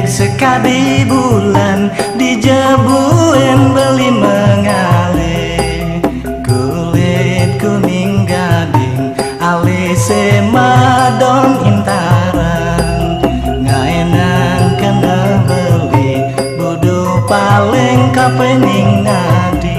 sekali bulan dijebuen beli mengalir kulit kuning gading alise madon intaran ngaenan kena beli budu paling kapening ngadi.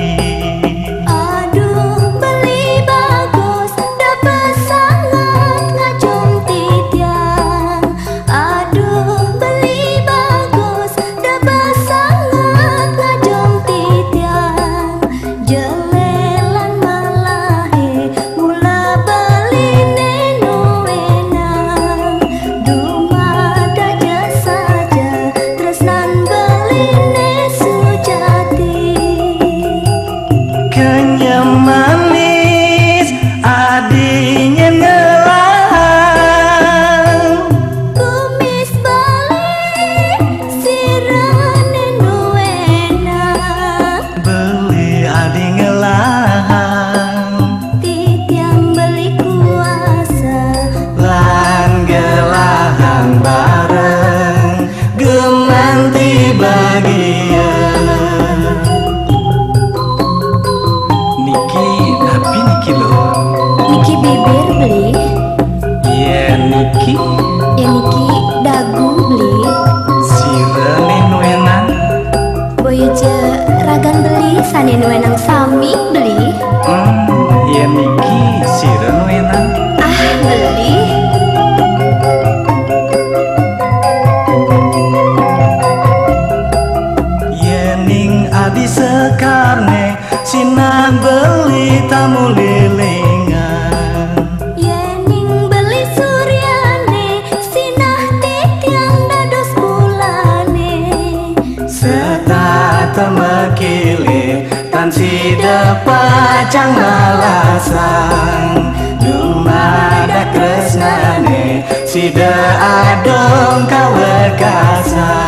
Manis adingin ngelang kumis balik sirane nuenak beli ading ngelang titiang beli kuasa lan gelahan bareng gemanti bagian Niki bibir beli iya Niki ya Niki dagu beli sirene nuenan boyoje ragan beli sane nuenang sami beli iya Niki sirene nuenan beli yening adi sekarne sinan beli tamu lilingan yening beli suryane sinah titiang dados bulane serta temekili tan sida pacang malasang dumada kresnane sida adong kawekasan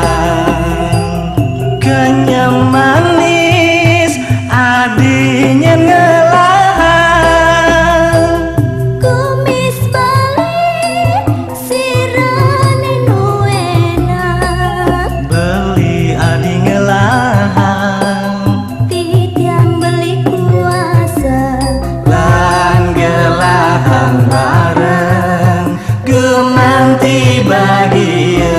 kenyam manis adingin ngelang kumis balik sirane nuenak beli ading ngelang titiang beli kuasa lan gelahan bareng gemanti bagian.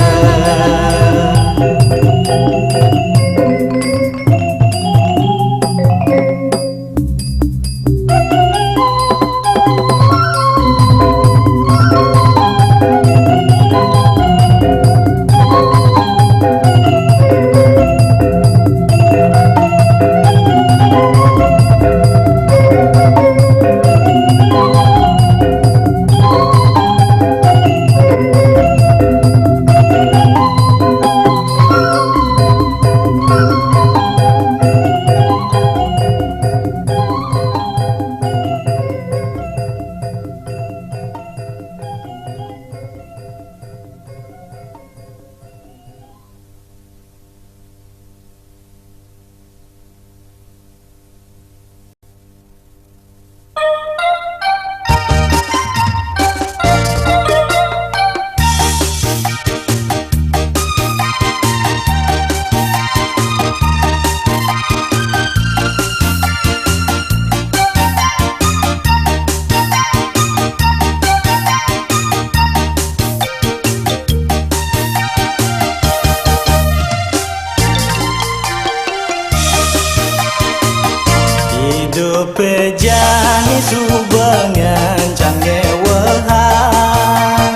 Pejangi subengan cange wehan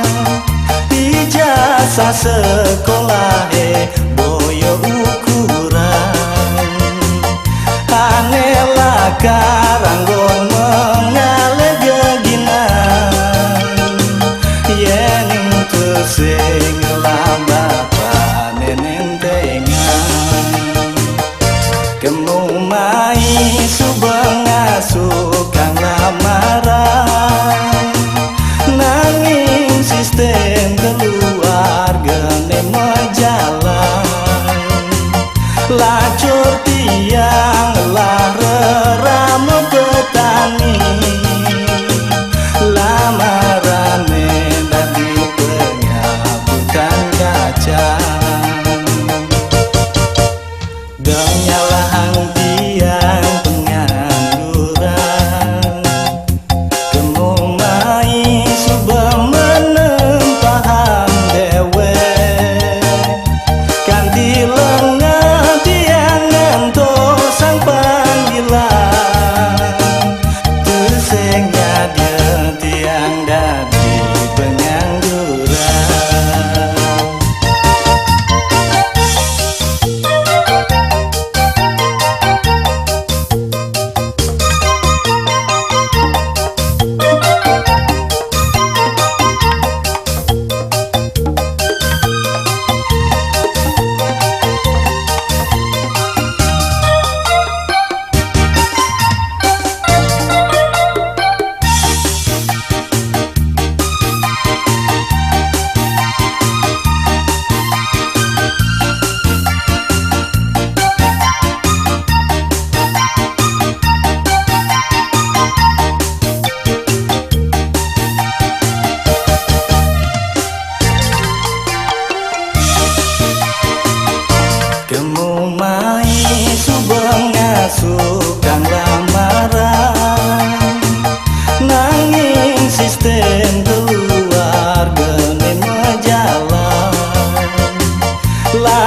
dijasa sekolah boyo ukuran anela karanggon mengale geginan yen tusing lambatan nenentengan kemumai subeng sukang lamaran nanging sistem keluarga nemo jalan lacur tiang lah reramu petani lamaran dadi pengabutan kacang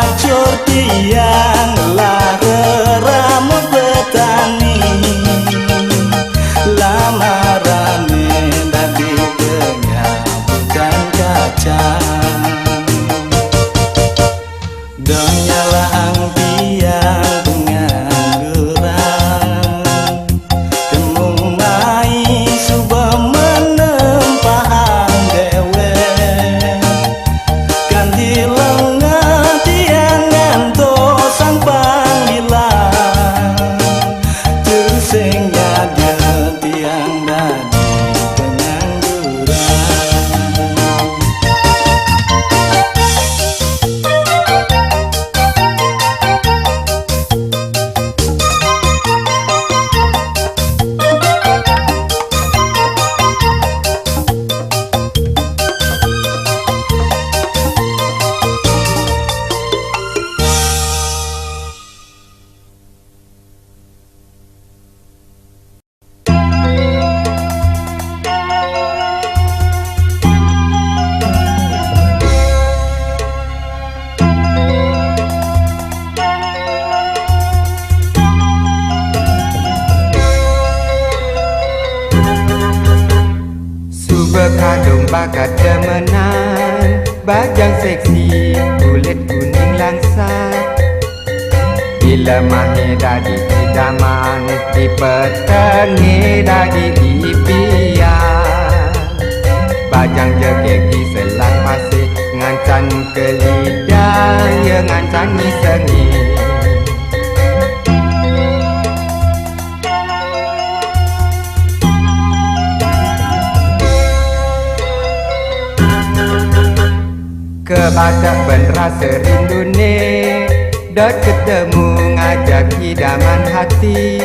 Acur tiang lara rambut petani Lamarane dadi penyambutan kacang Donyalang tiang pengangguran Temung mai suba menempaan dewe Ganti lengan tiang ngantosang panggilan Tersing nyada tiang dadi pengangguran Bekandung bakat demenan Bajang seksi kulit kuning langsat Bila mahe dadi idaman Dipetengi dadi ipian Bajang jegek di selang pasir Ngancan ke lidah Ya ngancan ngisengi Kebadak berasa rindu ne Dot ketemu ngajak idaman hati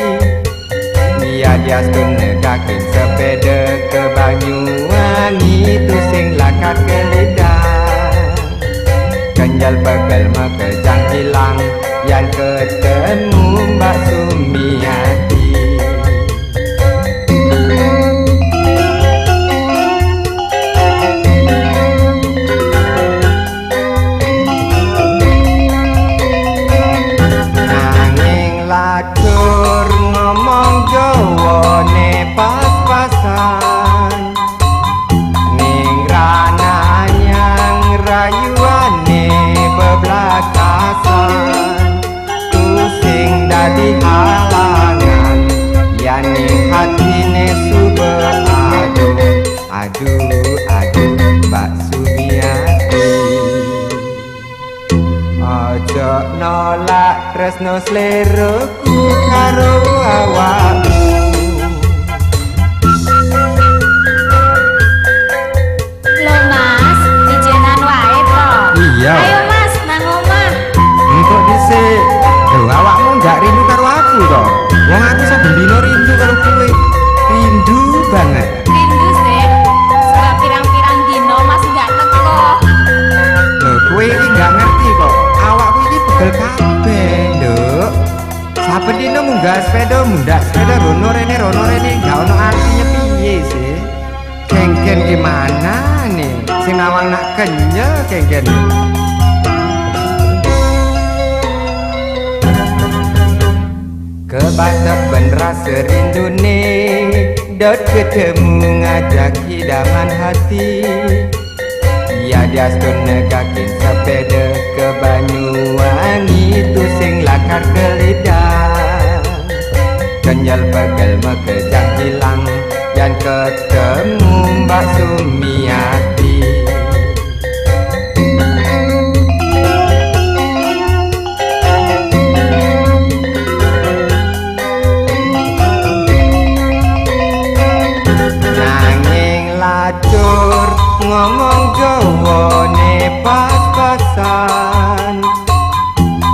Dia stun negakin sepeda ke Banyuwangi Tu sing lakat ke lidah Kenjal begal mekejang hilang Yang ketemu Mbak Sumiati pas-pasan Ning rana yang rayuane bebelakasan Tusing dadi halangan Ya ning hatine sube aduh Mbak Sumiati Ojo nolak tresno sleroku karo awakmu Ayo mas, nang omah. Engkok dhisik. Lho awakmu ndak rindu karo aku to? Wong aku saben dina rindu karo kowe. Rindu banget. Rindu sih. Sebab pirang-pirang dino mas nggak teko. Lho kowe iki nggak ngerti kok. Awakku iki pegel kabeh, Nduk. Saben dina munggah sepeda rono rene nggak ono artinya piye sih? Kengken gimana nih? Sing awang nak kenyel kengken. Kebadak rasa rindu nih Dot ketemu ngajak hidaman hati Ya dia stun negakin sepeda ke Banyuwangi Tu sing lakar ke lidah Kenyal begal mekejang hilang Dan ketemu Mbak Sumiati ngomong Jawa ne pas-pasan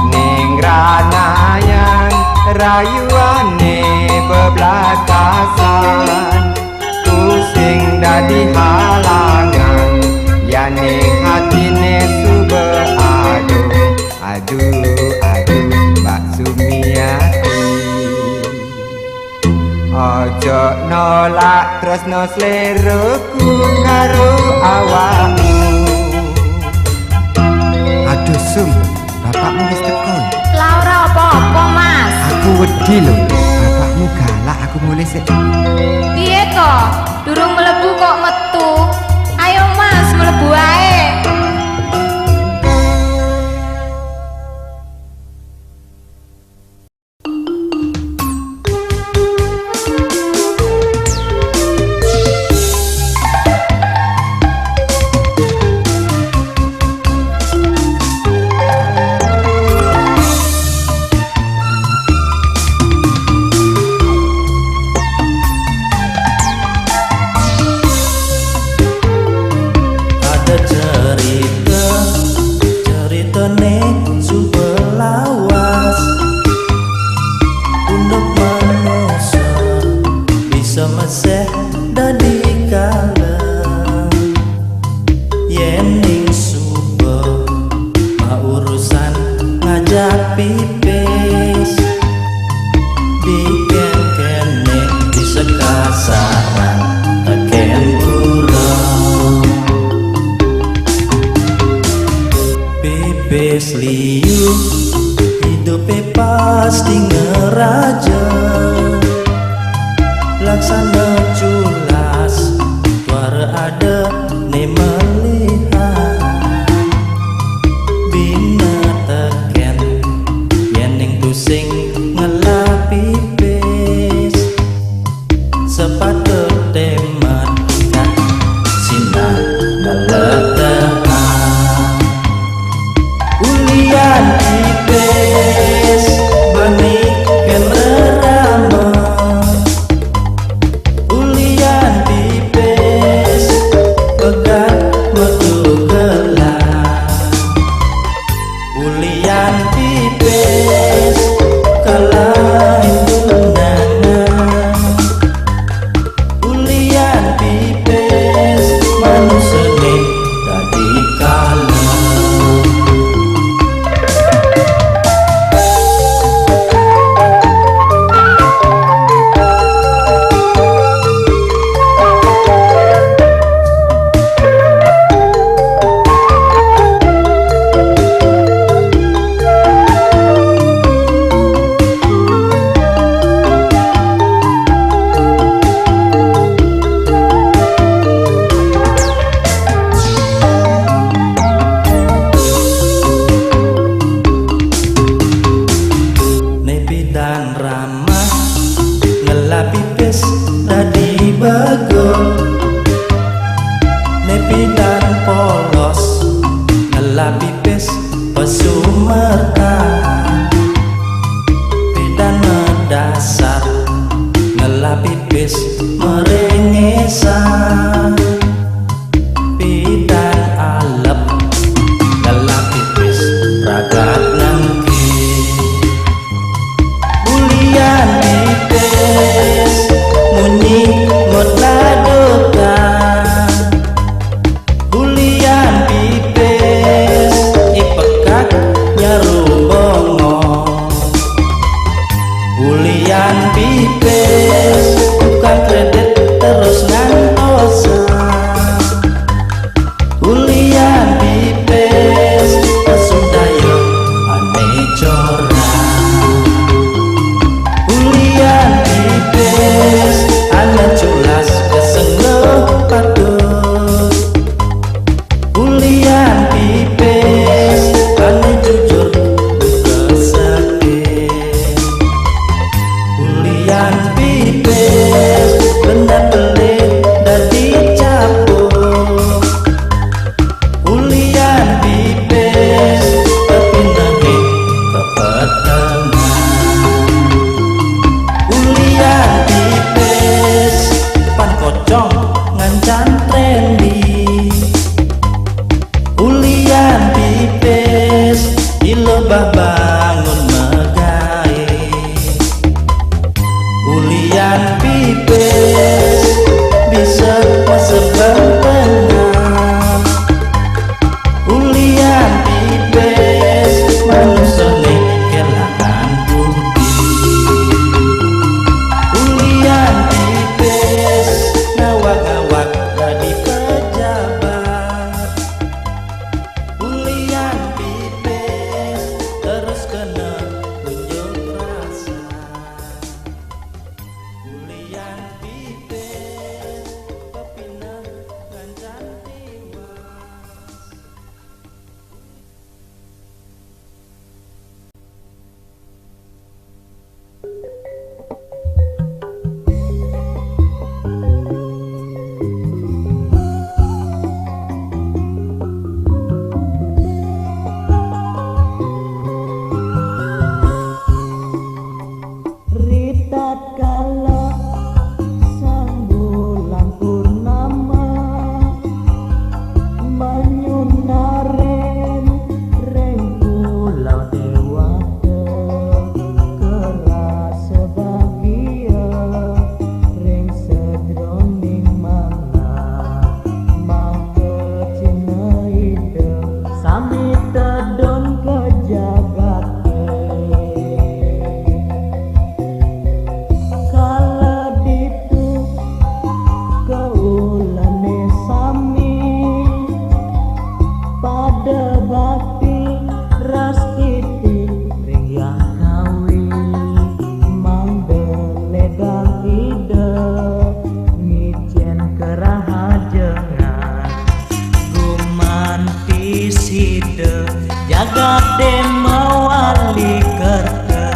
ning ranayang rayuane bebelakasan pusing dadi halangan ya ning hatine sube aduh Mbak Sumiati ojo nolak tresno sleroku karo awakmu. Aduh Sum, bapakmu wis teko. Laura apa-apa, Mas. Aku wedi lho, bapakmu galak, aku mulai sik. Piye to? Durung mlebu kok metu. Ayo Mas, mlebu ae. Liu hidupe pasti ngeraja laksana culas suara ada ne melihat bina teken yening pusing ngelapi pes sepatu temat ikan sinar ngeletak ulian ipes bani ken rerama ulian ipes pegat metu gelar ulian ipes kalahin tunangan ulian ipes manusia dadi kalah. Dan ramah ngelapi pes tadi bagol nepi dan polos ngelapi pes pesumerta pidan mendasar ngelapi pes merengesan pidan alep ngelapi pes ragat nangki ulian ipes munyi modladokan ulian ipes ipekat nyarumbongo ulian ipes bukan kredit terus ngantosan ulian ipes kesudayo ane coran ulian ipes ana culas kesengguh patut ulian ipes ana jujur kesakit ulian ipes benda pelit dadi capuk ulian ipes kepindahe kepetengan ulian ipes pan kocong ngancan trendy ulian ipes ilebah bangun megai ulian ipes bisa masebang tengah ulian ipes manusia kelangan budi ulian ipes ngawak-ngawak jadi pejabat ulian ipes de mawali kerja.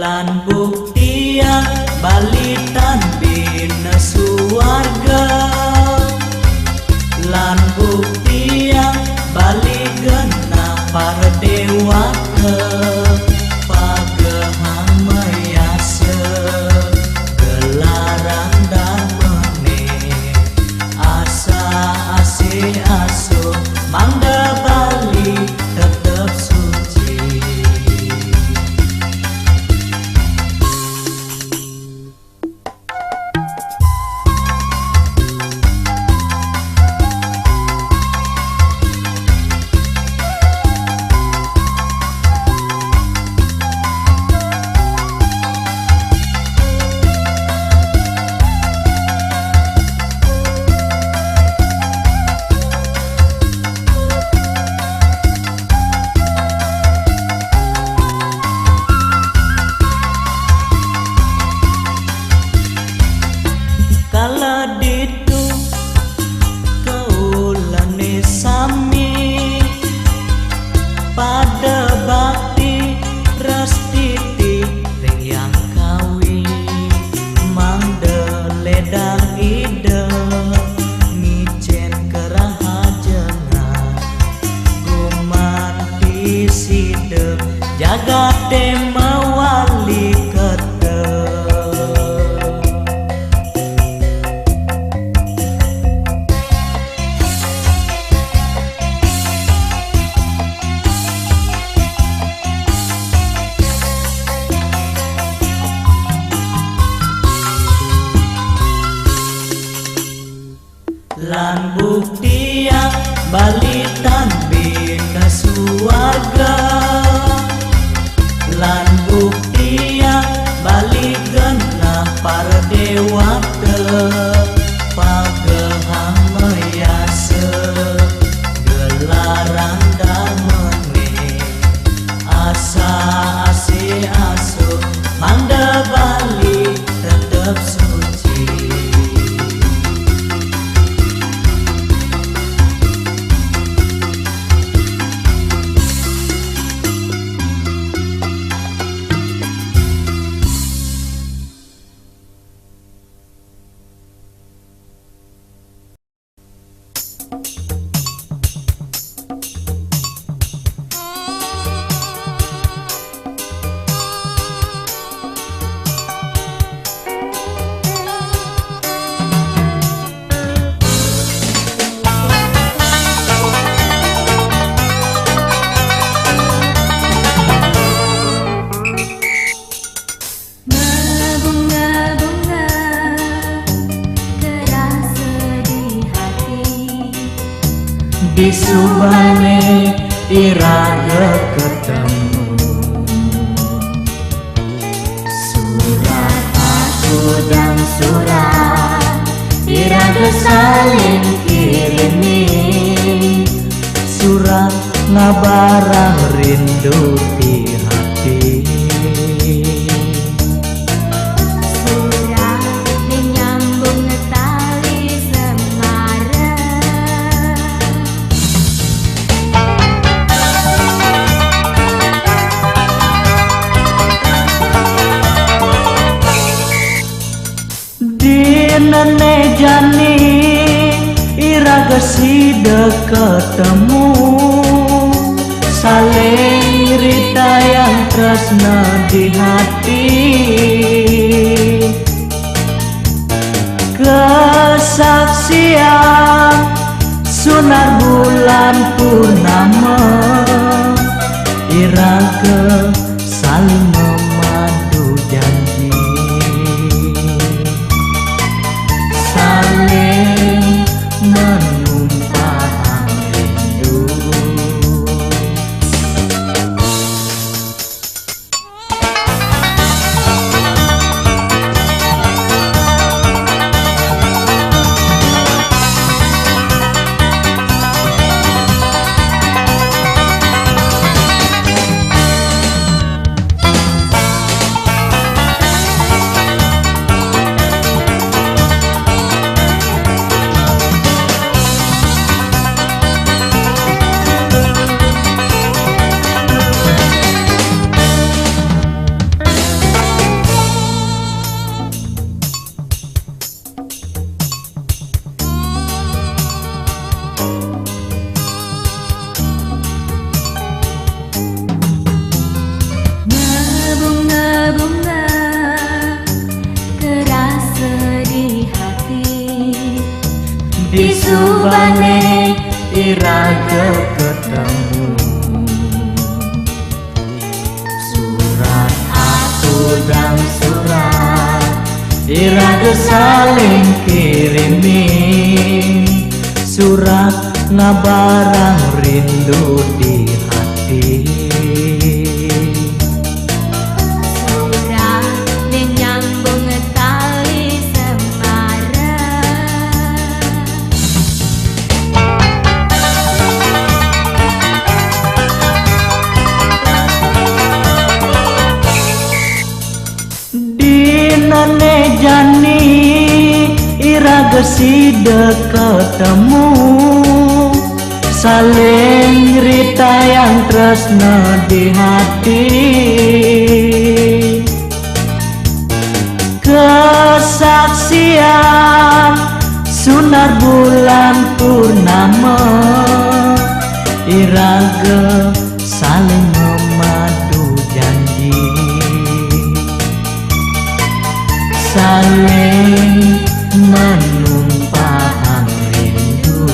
Lan buktian balitan bina suarga, lan buktian baligena para dewata pagehang mayase gelaran damene asa ase aso mangga bali tetep suci. Kala ditu kaulane sami pada bakti rastiti yang kawi mangdeledang ide ngicen kerahajengan gumanti sidep jagat mawali kete. Lan buktian balitan bina suarga, lan buktian baligena para dewata pagehang mayase gelaran damene asa ase aso mangga bali tetep suci. Bunga-bunga terasa di hati, Bisubane irada ketemu, surat aku dan surat irada saling kirimi, surat ngabarang rindu di hati. surat menyambung tali semara. Dinane jani iraga sida ketemu, saling rita yang tresna di hati. Kesaksian sunar bulan purnama iraga saling memadu janji, saling menumpang rindu. iraga ketemu. Surat aku dan surat iraga saling kirimin. Surat ngabarang rindu di hati. Surat menyambung tali semara. Dinane jani iraga sida ketemu. Saling cerita yang tresna di hati. Kesaksian sunar bulan purnama. Iraga saling memadu janji. Saling menumpahkan rindu.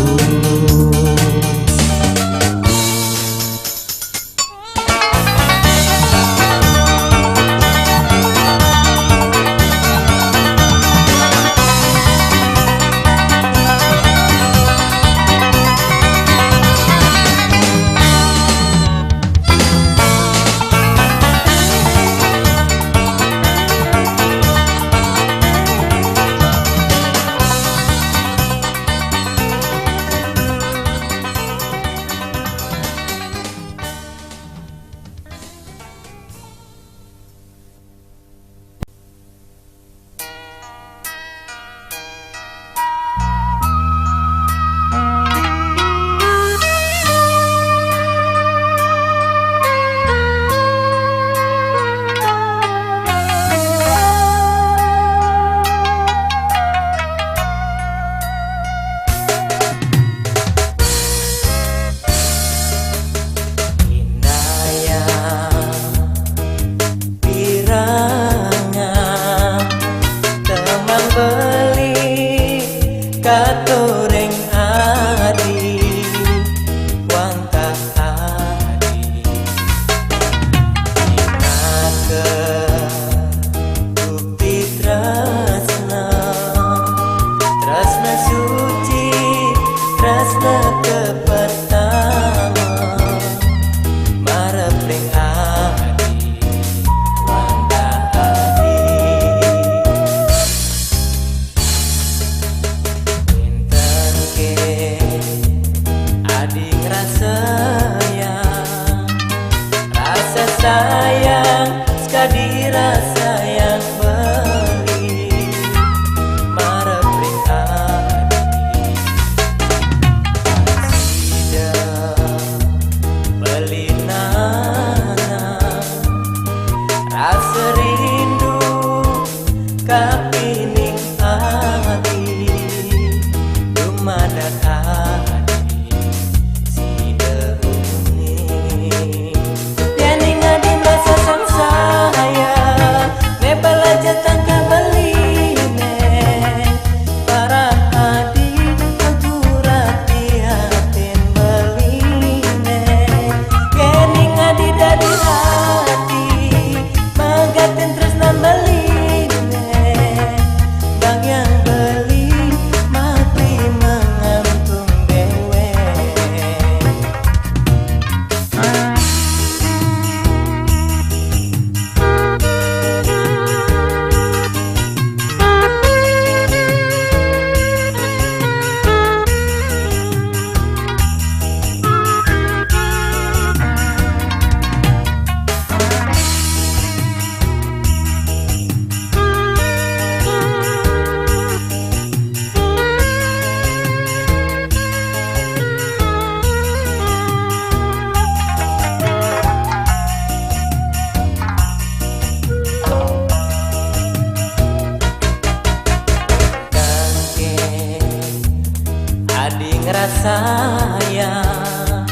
sayang,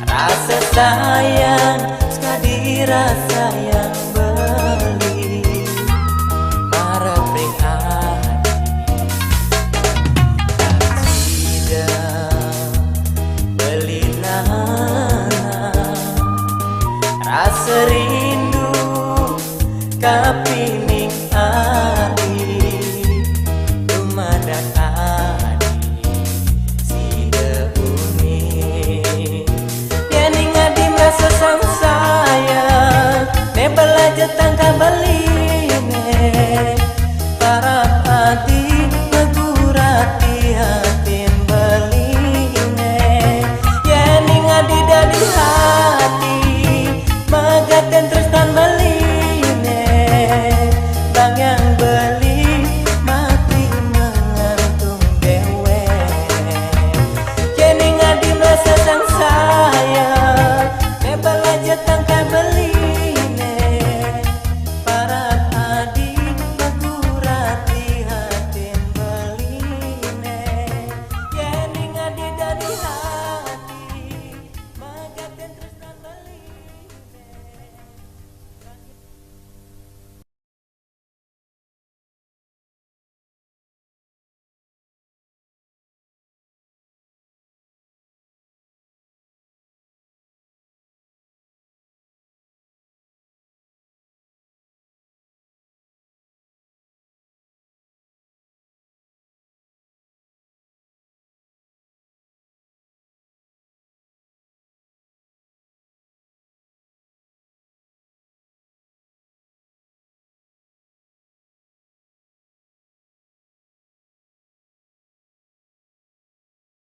rasa sayang sekali rasa yang beli marepring hati tidak rindu kapan